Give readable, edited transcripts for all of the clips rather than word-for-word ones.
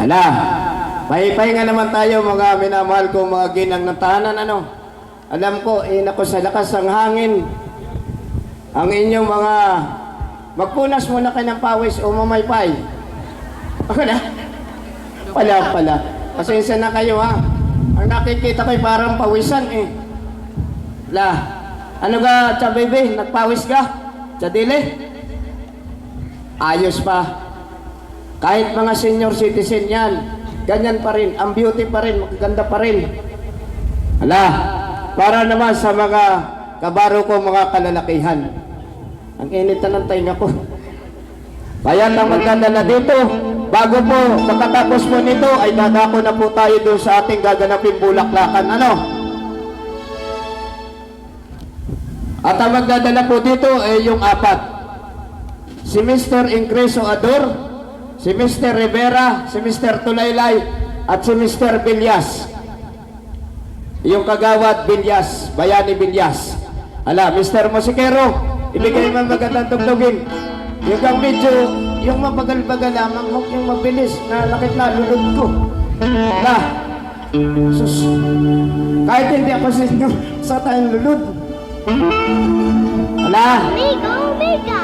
Hala, pahipahinga naman tayo mga minamahal ko mga ginang ng tahanan, ano? Alam ko, nako sa lakas ng hangin, ang inyong mga, magpunas muna kayo ng pawis o mamaypay. Wala? Pala. Pasensya na kayo ha. Ang nakikita ko'y parang pawisan eh. La, ano ka, tsa baby? Nagpawis ka? Tsa dili? Ayos pa. Kahit mga senior citizen yan, ganyan pa rin, ang beauty pa rin, magaganda pa rin. Hala, para naman sa mga kabaro ko, mga kalalakihan. Ang init na ng tainga ko. Kaya lang magdadala dito. Bago po makatapos po nito, ay dadako na po tayo doon sa ating gaganapin bulaklakan. Ano? At ang magdadala po dito ay yung apat. Si Mr. Ingreso Ador, si Mr. Rivera, si Mr. Tulaylay, at si Mr. Bilyas. Yung kagawad Bilyas, Bayani Bilyas. Hala, Mr. Musikero, ibigay mo magandang tugtugin. Yung kang medyo, yung mabagal-bagal lamang, huwag yung mabilis, na lakit na lulod ko. Hala, sus, kahit hindi ako sa inyo, sa tayong lulod. Hala. Omega!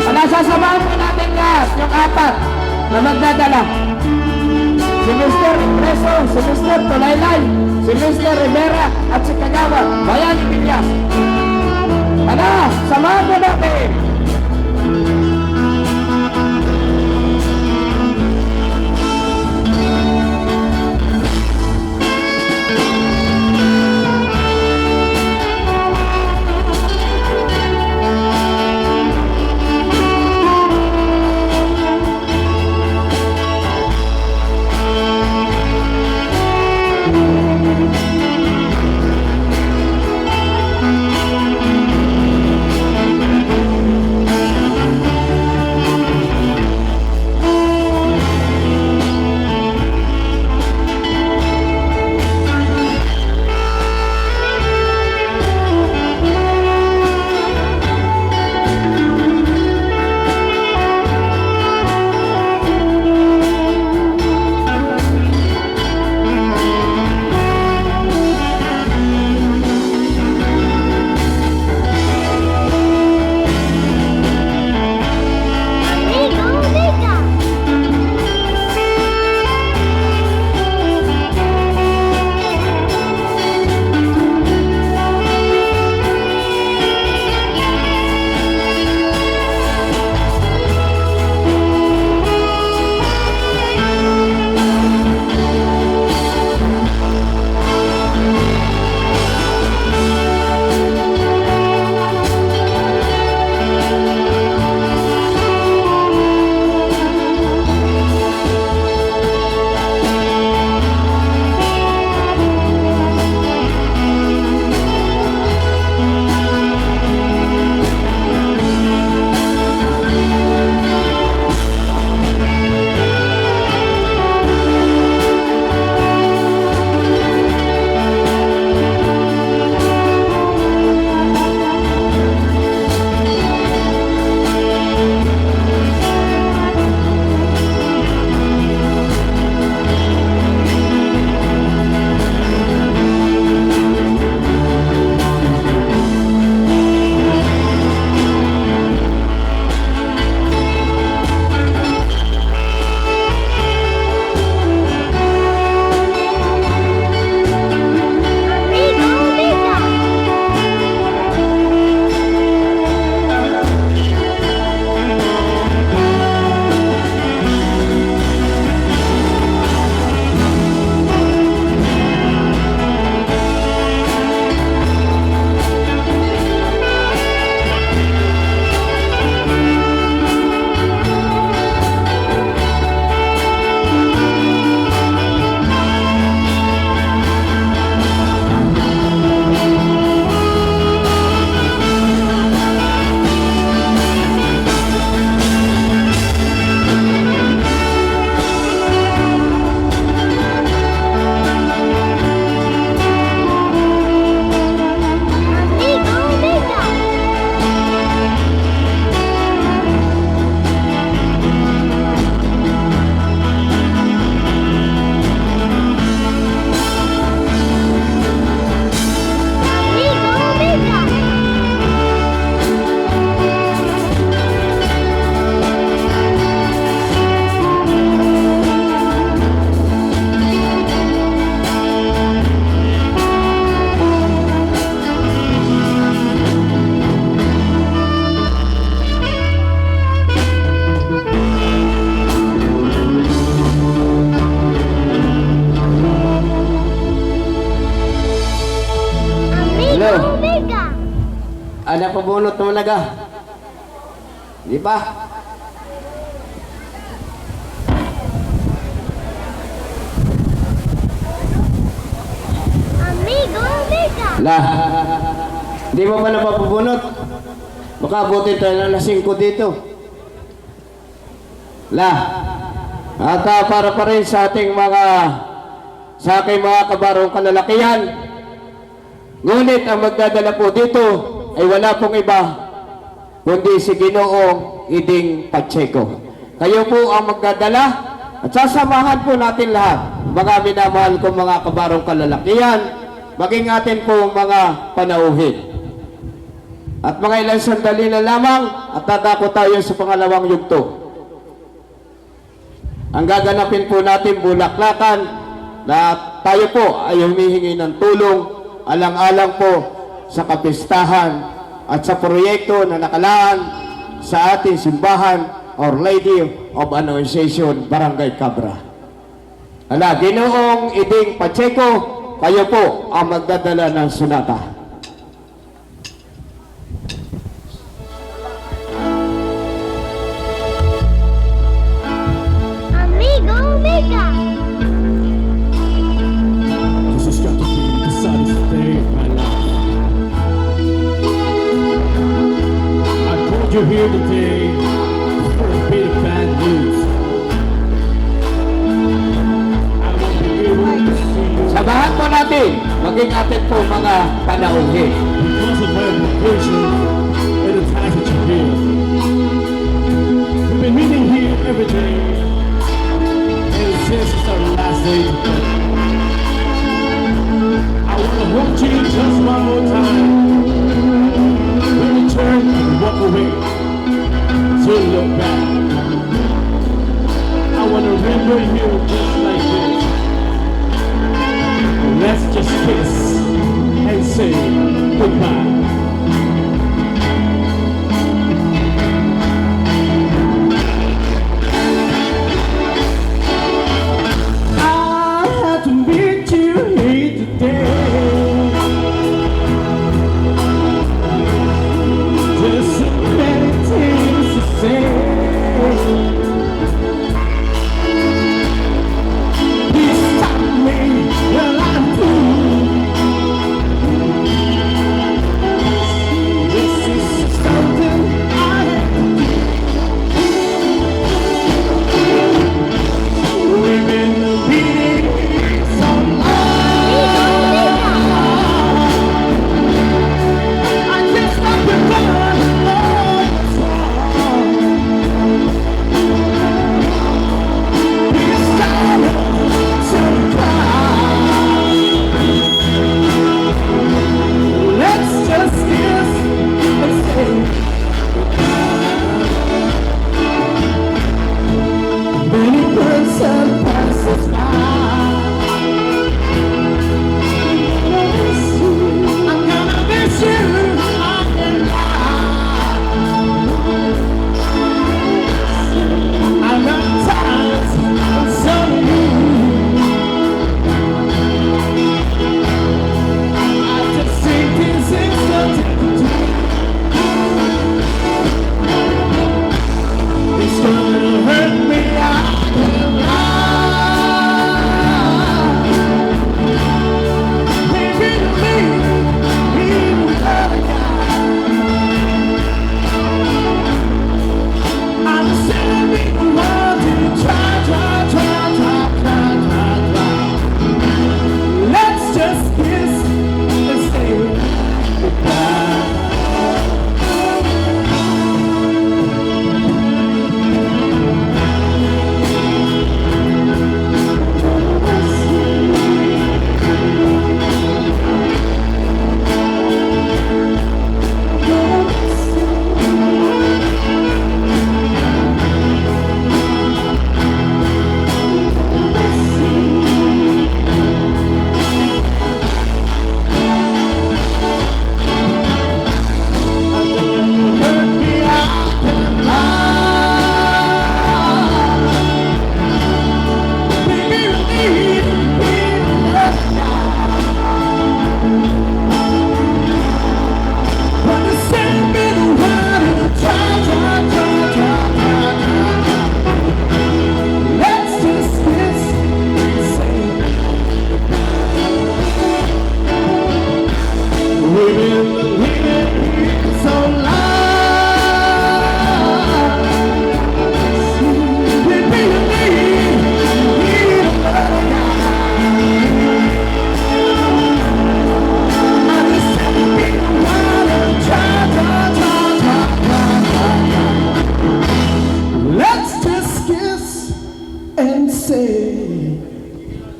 Hala, sasamahan po natin guys, yung apat na magdadala. Si Mr. Ingreso, si Mr. Tulaylay, si Mr. Rivera, at si Kagawa, Bayani Bilyas. Hala, samahan po natin. Anak pabunot naman naga. Di ba? Amigo, amiga. La. Di mo pa napapabunot? Baka abutin tayo ng lasing ko dito. La. At para pa rin sa ating sa aking mga kabarong kalalakihan. Ngunit ang magdadala po dito ay wala pong iba kundi si Ginoong Iding Pacheco. Kayo po ang magdadala at sasamahan po natin lahat, mga minamahal kong mga kabarong kalalakihan, maging atin po mga panauhin. At mga ilang sandali na lamang at dadako tayo sa pangalawang yugto. Ang gaganapin po natin bulaklakan na tayo po ay humihingi ng tulong alang-alang po sa kapistahan at sa proyekto na nakalaan sa ating simbahan Our Lady of Annunciation, Barangay Cabra. Ginoong Iding Pacheco, kayo po ang magdadala ng sunata. Amigo, amiga. This has got to be the saddest day of my life. I called you here today for a bit of bad news. I won't be able to see you Sabahan po natin, maging atin po mga panauhin. because of my obligation and the time that you're here. We've been meeting here every day, and since it's our last day together, I want to hold you just one more time. When you turn and walk away, to look back. I want to remember you just like this. Let's just kiss and say goodbye.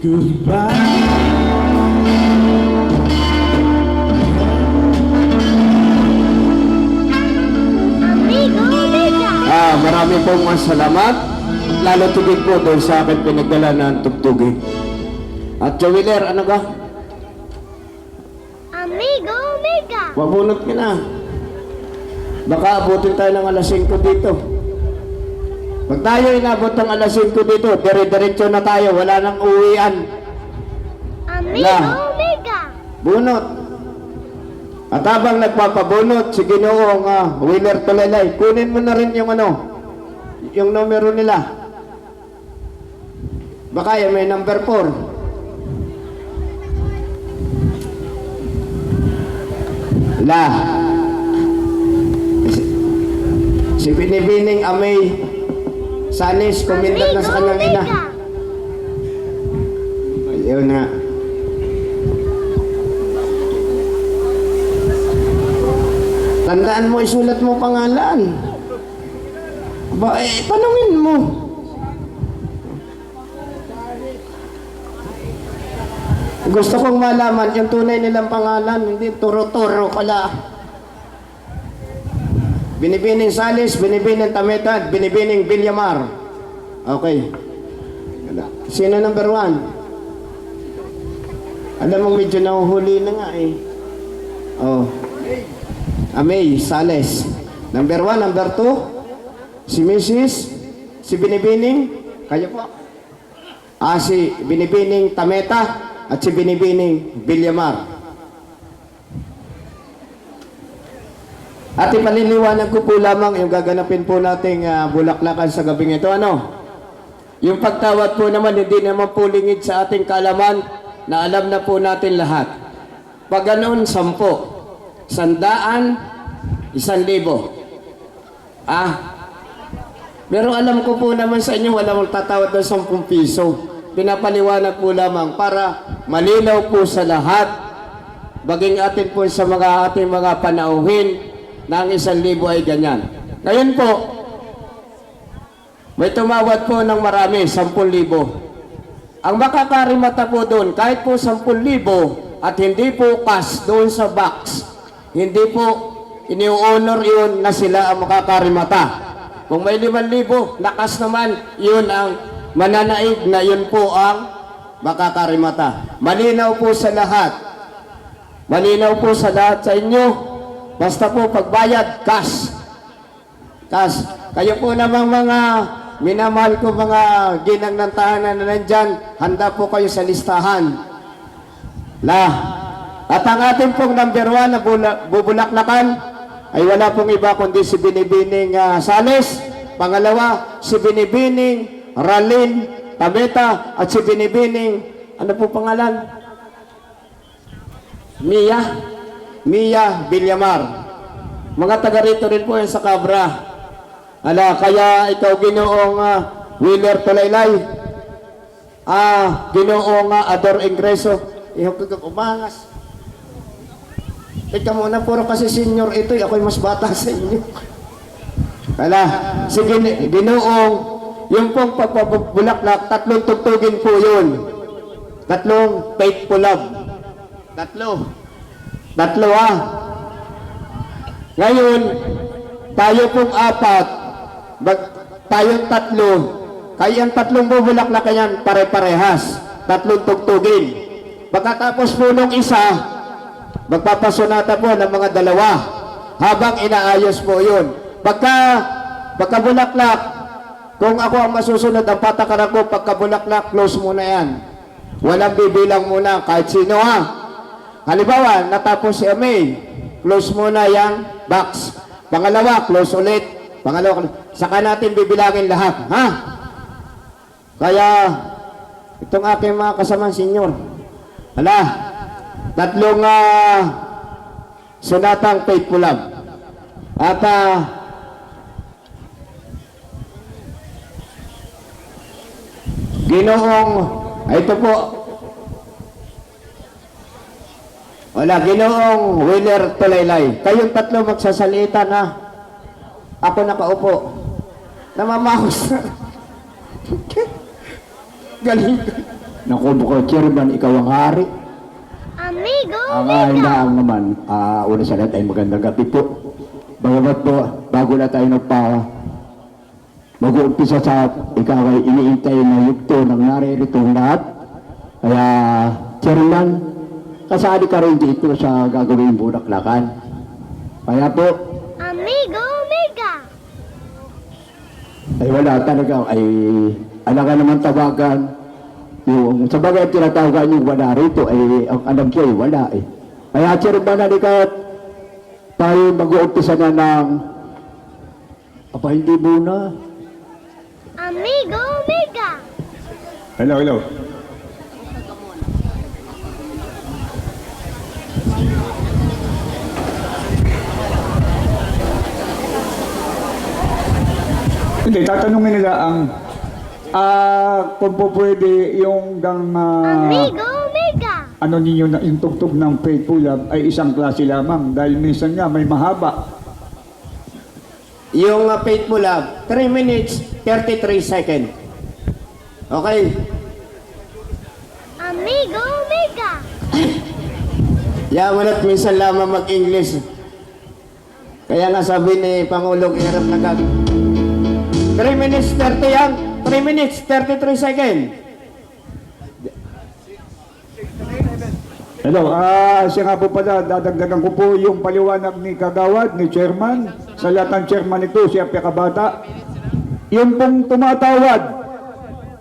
goodbye. Amigo Mega. Marami pong salamat. Lalo tigil po doon sa akin pinagdala ng tugtugin. At Jowiller, ano ka? Amigo Mega. Mabunot ka na. Baka abutin tayo ng alas 5 dito. Pag tayo inabot ng alas 5 dito, dire-diretso na tayo. Wala nang uwian. Amigo Wala. Mega. Bunot. At habang nagpapabunot, si Ginoong Wheeler Tulalay, kunin mo na rin yung yung numero nila. Baka yan may number 4. Si Binibining Amay Salis, kumindat na sa kanyang ina. Ayun na. Tandaan mo, isulat mo pangalan. Ba, tanungin mo. Gusto kong malaman yung tunay nilang pangalan, hindi turo-turo pala. Binibining Salis, Binibining Tametad, Binibining Villamar. Okay. Sino number 1? Alam mo, medyo nahuhuli na nga eh. Oh. Amay Sales. Number 1, number 2, si Mrs. Si Binibining, kayo po. Si Binibining Tameta at si Binibining Villamar. At ipaliliwanag ko po lamang yung gaganapin po nating bulaklakan sa gabing ito. Yung pagtawad po naman, hindi naman po lingid sa ating kaalaman na alam na po natin lahat. Pag ganoon, 10, 100, 1,000. Pero alam ko po naman sa inyo, walang tatawad ng 10 piso. Pinapaliwanag po lamang para malinaw po sa lahat, baging atin po sa ating mga panauhin, na ang 1,000 ay ganyan. Ngayon po, may tumawad po ng marami, 10,000. Ang makakarimata po doon, kahit po 10,000 at hindi po cash doon sa box, hindi po ini-honor yun na sila ang makakarimata. Kung may 5,000, lakas naman, yun ang mananaig na yun po ang makakarimata. Malinaw po sa lahat. Malinaw po sa lahat sa inyo. Basta po pagbayad, cash. Cash. Kayo po namang mga minamahal ko mga ginang ng tahanan na nandyan, handa po kayo sa listahan. At ang ating pong number 1 na bubulaklakan ay wala pong iba kundi si Binibining Sales. Pangalawa, si Binibining Ralin Tameta at si Binibining, ano po pangalan? Mia Villamar. Mga taga rito rin po yan sa Cabra. Kaya ikaw Ginoong Wheeler Tulaylay, Ginoong Ador Ingreso, umangas. Teka muna, puro kasi senior ito, ako'y mas bata sa inyo. Sige, Ginoong, yung pong pagpabulaklak, 3 tugtugin po yun. 3 faithful love. 3 Ngayon, tayo pong 4, tayong 3, kaya ang 3 bubulaklak yan, pare-parehas, 3 tugtugin. Pagkatapos po nung isa, magpapasunata po ng mga 2, habang inaayos po yun. Pagkabulaklak, kung ako ang masusunod, ang patakaran ko, pagkabulaklak, close muna yan. Walang bibilang muna, kahit sino Halimbawa, natapos si Amay, close muna yung box. Pangalawa, close ulit. Saka natin bibilangin lahat. Kaya, itong aking mga kasamang senyor, 3 sunatang faithful love. At Ginoong, ito po, Ginoong Wheeler Tulaylay. Kayong 3 magsasalita na. Ako nakaupo. Namamahos na. Galing. Naku, Bukod Chairman, ikaw ang hari. Amigo Ang Mega. hinaan naman, una sa lahat ay magandang gabi po. Bagamat po, bago na tayo mag-uumpisa sa ikaw ay iniintay na yugto ng naririto lahat. Kaya, Chairman, kasali ka rin dito sa gagawin Bulaklakan. Kaya po, Amigo Mega. ay wala talaga, ay alangan naman tawagan. Yung sa bagay tinatawagan yung wala rito, ay ang alam ko ay wala eh. Kaya Chairman, halika tayo mag-uumpisa na ng hindi muna. Amigo Mega. Hello, hello. Hindi, tatanungin nila ang kung po pwede yung Amigo Mega. ano ninyo na yung tugtog ng Faithful Love ay isang klase lamang dahil minsan nga may mahaba. Yung Faithful Love, 3 minutes, 33 seconds. Okay? Amigo Mega. Yaman at minsan lamang mag-English. Kaya nga sabi ni Pangulong Hirap na 3 minutes 30 yan. 3 minutes 33 seconds. Hello, siya nga po pala, dadagdagan ko po yung paliwanag ni Kagawad, ni Chairman. Sa lahat ng Chairman ito, siya Pekabata. Yung pong tumatawad,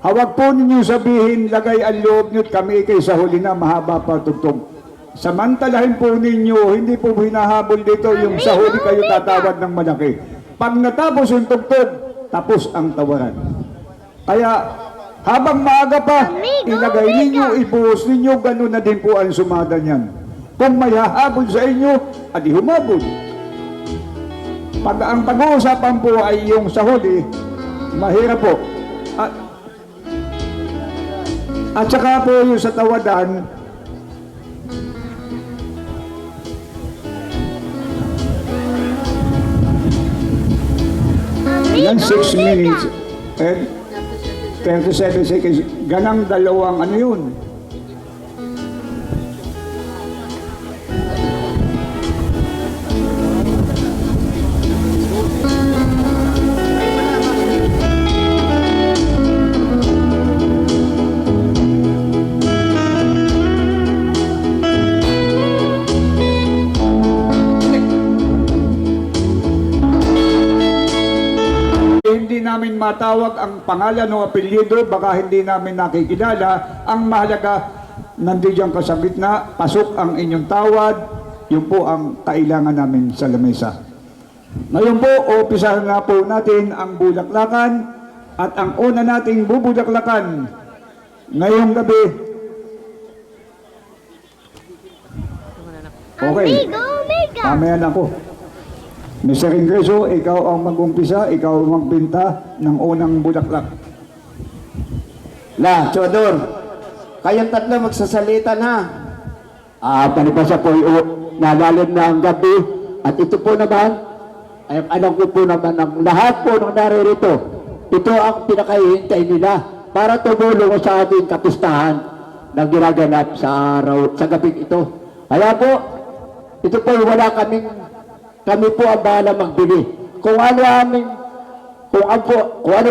hawag po ninyo sabihin, lagay ang loob nyo't kami kay sa huli na mahaba pa tugtog. Samantalahin po ninyo, hindi po hinahabol dito yung sa huli kayo tatawad ng malaki. Pag natapos yung tugtog, tapos ang tawaran. Kaya, habang maaga pa, ilagay ninyo, ibuhos ninyo, gano'n na din po ang sumada niyan. Kung may hahabol sa inyo, adi humabol. Pag ang pag-uusapan po ay yung sa huli, mahirap po. At saka po yung sa tawadan, yan 6 minutes and 37 seconds. Ganang dalawang ano yun. Hindi namin matawag ang pangalan o apelyido, baka hindi namin nakikilala. Ang mahalaga, nandiyan ka sa gitna, pasok ang inyong tawad, yun po ang kailangan namin sa lamesa. Ngayon po, umpisahan na po natin ang bulaklakan at ang una nating bubulaklakan ngayong gabi. Okay, Amigo Mega. mamaya na po. Mr. Ingreso, ikaw ang mag-umpisa, ikaw ang magbenta ng unang bulaklak. Chodor, kayong tatlo magsasalita na. Palipasa po yung nalalim na ang gabi. At ito po naman, ay alam ko po naman ng lahat po ng naririto. Ito ang pinakahihintay nila para tumulong sa ating kapistahan na ginaganap sa araw, sa gabing ito. Kaya po, ito po kami po ang bahala magbili. Kung ano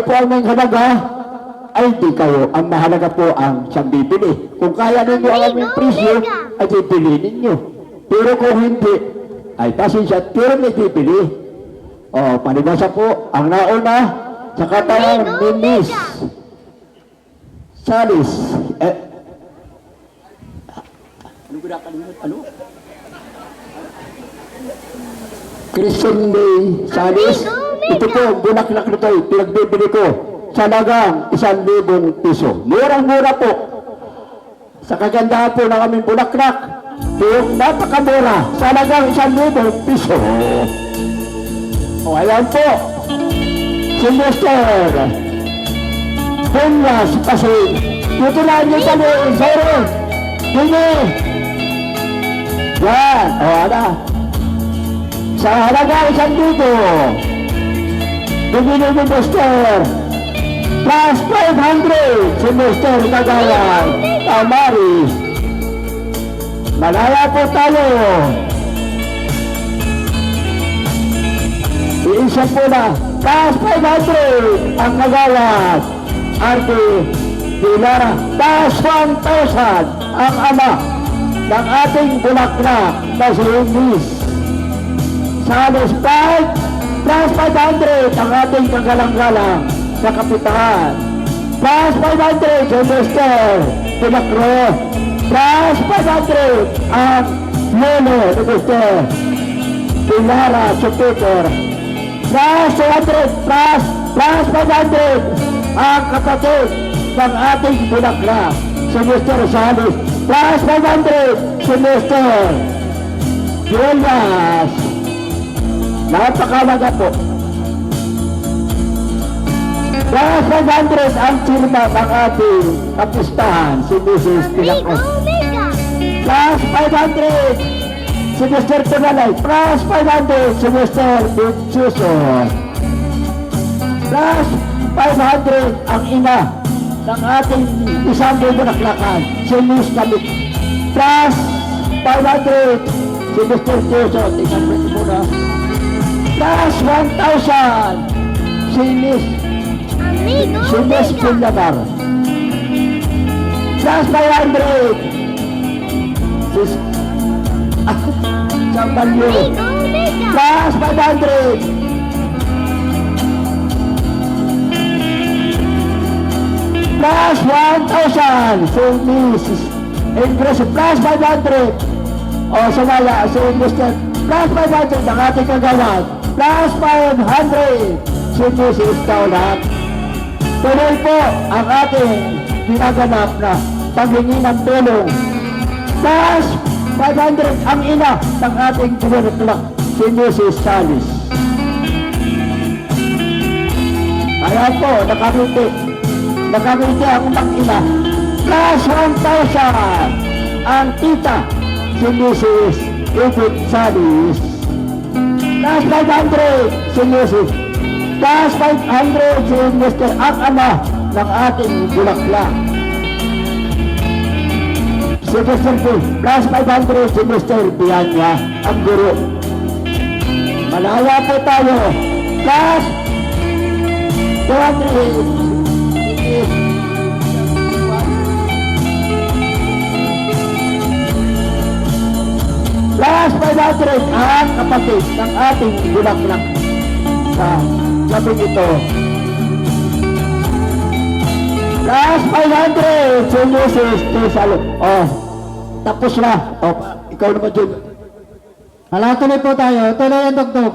po ang may halaga, ay di kayo. Ang mahalaga po ang siyang bibili. Kung kaya ninyo ang aming presyo, ay bibili ninyo. Pero kung hindi, ay pasensya, pero may bibili. Palibasa po, ang nauna, sa katawang ni Miss Salis. Ano? Christian Day Salis. Ito po, bulaklak nito, pinagbibili ko sa lagang 1,000 piso. Murang-mura po. Sa kagandahan po ng aming bulaklak, yung napakamura sa lagang 1,000 piso. Ayan po. Si Mr. Punyas kasi dito na niyo kami, sorry. Hindi. Yan, ala. Sa halaga 1,000, bumili mo, Buster. Plus 500 si Mr. Kagawan Tamaris. Malaya po tayo. Iisa po na. Plus 500 ang Kagawan Arte Pilara. Plus 1,000 ang ama ng ating bulaklak na si Miss Salis. Plus 500 ang ating kagalang-galang sa kapitan. Plus 500 si Mr. Pinakro. Plus 500 ang lolo ni Mr. Pilara Supiter. Plus 200 plus 500 ang kapatid ng ating bulaklak si Mr. Salis. Plus 500 si Mr. Julius. Napakalaga po. Plus 500 ang firma ng ating kapistahan si Mrs. Amigo Pinakos. Mega. Plus 500 si Mr. Pinalay. Plus 500 si Mr. Suso. Plus 500 ang ina ng ating isang bulaklakan si Miss Kamit. Plus 500 si Mr. Suso. Tingnan mo ito muna. Plus 1,000 si Miss Amigo Miss Mega. Pilabar. Plus 500 si Sambalyo. Amigo Mega. Plus 500 plus 1,000 si Miss Ingres. Plus 500 o sumala si Mr. Plus 500 ang ating kagawad. Plus 500 si Mrs. Taulat. Tuloy po ang ating ginaganap na paghingi ng tulong. Plus 500 ang ina ng ating bulaklak si Mrs. Salis. Ayan po, nakamiti. Nakamiti ang mag-ina. Plus 1,000 ang tita si Mrs. Edith Salis. Plus 500 si Mrs. Plus 500 si Mr. ang ama ng ating bulaklak si Mr. P. Plus 500 si Mr. Pianya ang guru. Malaya po tayo. Plus 200 plus 500 ang kapatid ng ating bulaklak sa gabi ito. Plus 500 si Mrs. Tesalo. Oh, tapos na. Oh, ikaw naman dyan. Hala, tuloy po tayo. Tuloy ang dugtog.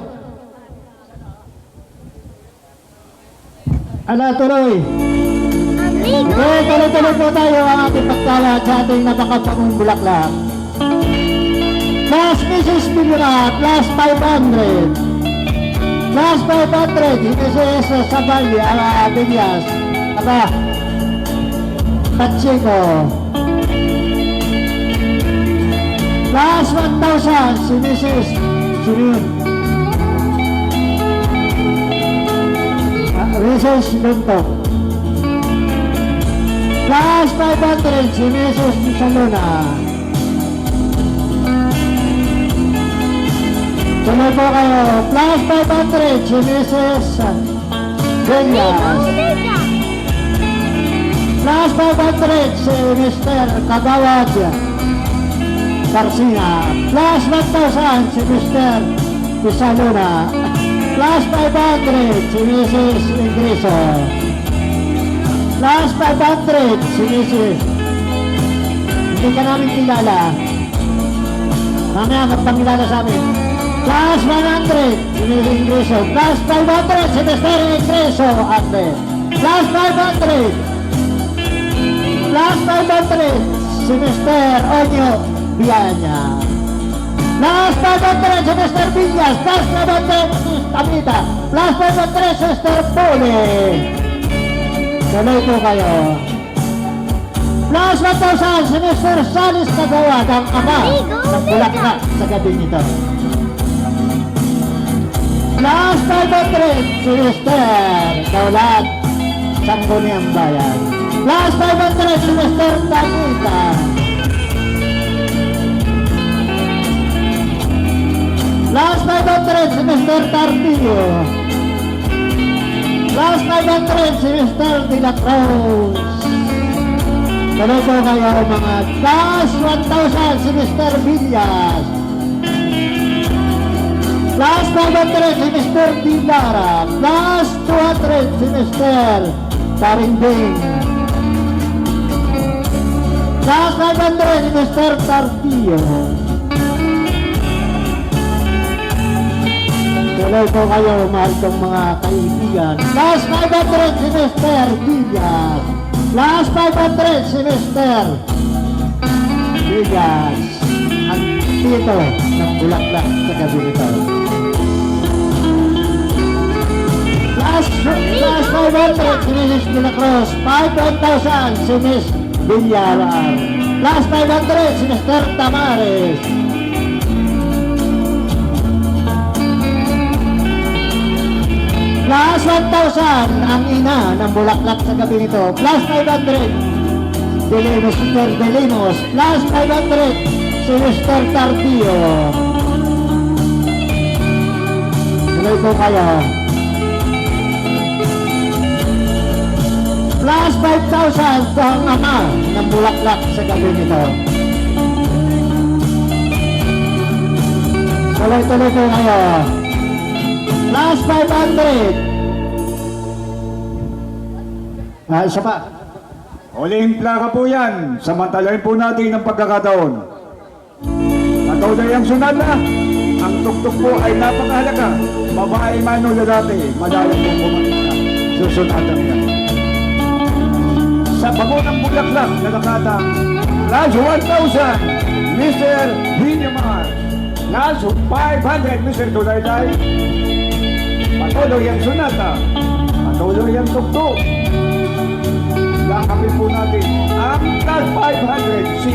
Hala, tuloy. Amigo Okay, Mega. tuloy-tuloy po tayo ang ating pagkalat sa ating napakapagong bulaklak. Plus Mrs. Pilura, plus 500. Plus 500, Mrs. Sabali, Bilyas. Aba, Patsiko. Plus 1,000, si Mrs. Sirin. Mrs. Buntok. Plus 500, si Mrs. Saluna. Tuloy po kayo. Plus 500 si Mrs. Belias. Amigo Mega. Plus 500 si Mr. Kagawad Garcia. Plus 1,000 si Mr. Pisaluna. Plus 500 si Mrs. Ingreso. Plus 500 si Mrs. Hindi ka namin kilala. Mamaya magpangilala sa amin. Plus 100 si Mrs. Ingreso. Plus 500 si Mr. Ingreso. Ate. Plus 500. Plus 500 si Mr. Onyo Bianya. Plus 500 si Mr. Villas. Plus 500 si Tamita. Plus 500 si Mr. Pole. Tuloy po kayo. Plus 1,000 si Mr. Salis Kagawa ng ama ng bulaklak sa gabi nito. Plus 500 si Mr. Daulat Sangguniang Bayan. Last 500 si Mr. Tanita. Last 500 si Mr. Tartillo. Last 500 si Mr. De La Cruz. Tuloy po kayo mga last 1,000 si Mr. Villas. Last 500 si Mr. Dilara. Last 200 si Mr. Tarimbing. Last 500 si Mr. Tartillo. Tuloy po kayo, mahal kong mga kaibigan. Last 500 si Mr. Villas. Last 500 si Mr. Villas. Ang tito ng bulaklak sa gabi nito. Last 500 si Mrs. De La Cruz. 5,000 si Miss Villaran. Last 500 si Mr. Tamares. Plus 1,000 ang ina ng bulaklak sa gabi nito. Plus 500 Delimos, Mr. Delimos. Plus 500 si Mr. Tartillo. Tuloy po kayo. Plus 5,000 to ang ama ng bulaklak sa gabi nito. Tuloy-tuloy po kayo. Last 500. Isa pa. Huling plaka po yan. Samantalahin po natin ang pagkakataon. Patuloy ang sunada. Ang tuktok po ay napakahalaga. Babae man o lalaki, madalang pong kumakita. Susunatan yan. Sa pagunang bulaklak na nakatang last 1,000, Mr. Villamar. Last 500, Mr. Tulayday. Patuloy ang sunata. Patuloy ang tuktok. Lakapin po natin ang last 500 si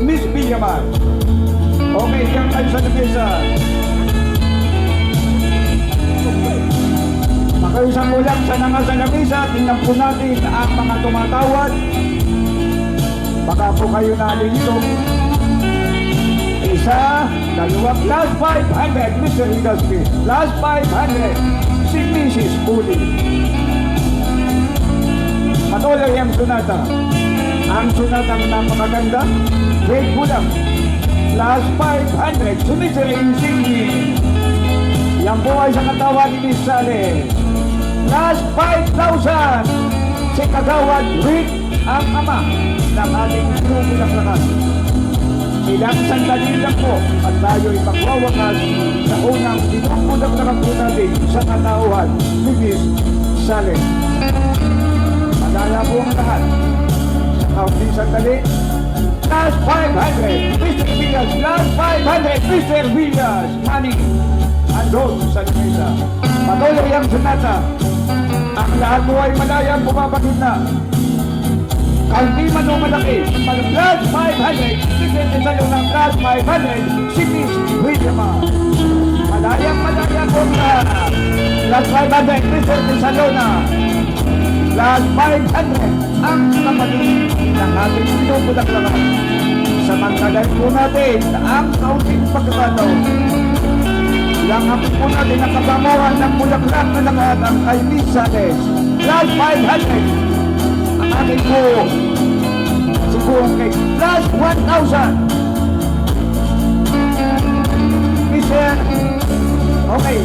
Miss Villamar. Okay, diyan kayo sa lamesa. Makaisang ulang sa nga sa lamesa. Tingnan po natin ang mga tumatawad. Baka po kayo nalilito. Isa, dalawang, last 500, Mr. Hidaspi. Last 500, si Mrs. Uli. Patuloy ang sunata. Ang sunatang napakaganda. Wait po lang. Last 500, si Mr. Insigni. Yan po ay sa katawan ni Miss Sales. Last 5,000, si Kagawad Rick, ang ama ng ating pinupulaklakan. Ilang sandali lang po at tayo'y magwawakas sa unang pinupulaklakan po natin sa katauhan ni Miss Sales. Madala po ang lahat. Sa kaunting sandali, last 500, Mr. Villas. Last 500, Mr. Villas. Money. Andon sa lamesa. Patuloy ang sunata. Ang lahat po ay malayang bumabagin na. Kaunti man o malaki. Last 500, Mr. Tesalo ng last 500, si Miss Williama. Malayang po na. Last 500, Mr. Tesalo na. Last 500, ang kapatid ng ating pinupulaklakan. Samantalan po natin ang kaunting pagkakataon. Langapin po natin ang kabangawan ng bulaklak na lahat ang kay Miss Sales. Last 500, ang ating po si buong kay last 1,000. Mr. Okay.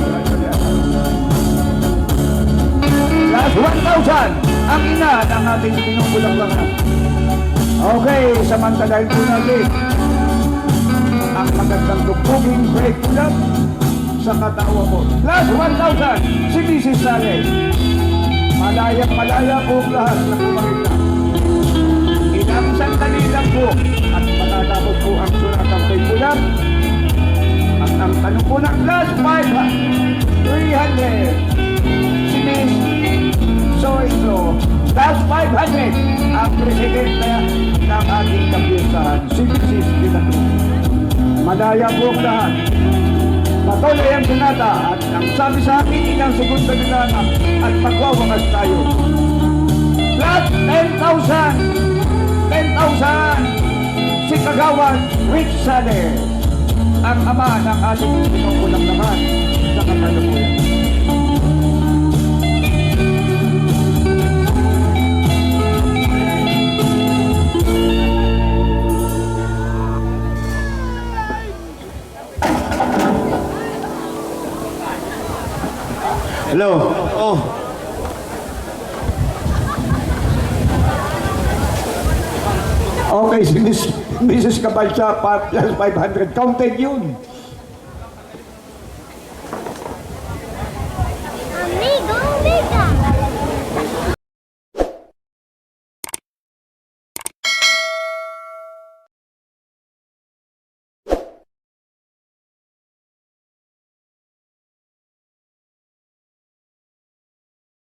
Last 1,000, ang ina ng ating pinupulaklakan. Okay, samantalahin po natin ang magandang tugtuging break ulam sa katawa mo. Last 1,000, si Mrs. Sales. Malaya po ang lahat na pumakita. Ilang sandali lang po at matatapos po ang sunatang kay Pulang. At ang tanong po ng last 500, 300, si Miss So-and-so. Last 500, ang presidente ng ating kapistahan, si Mrs. Pinatu. Malaya po ang lahat. Patuloy ang sunata at ang sabi sa akin, ilang segundo nila at magwawakas tayo. Plus 10,000 si Kagawad Rich Sane, ang ama ng ating pinukulang naman sa kasalukuyan. Hello. Oh. Okay, si Mrs. Cabalcha, plus 500. Counted yun.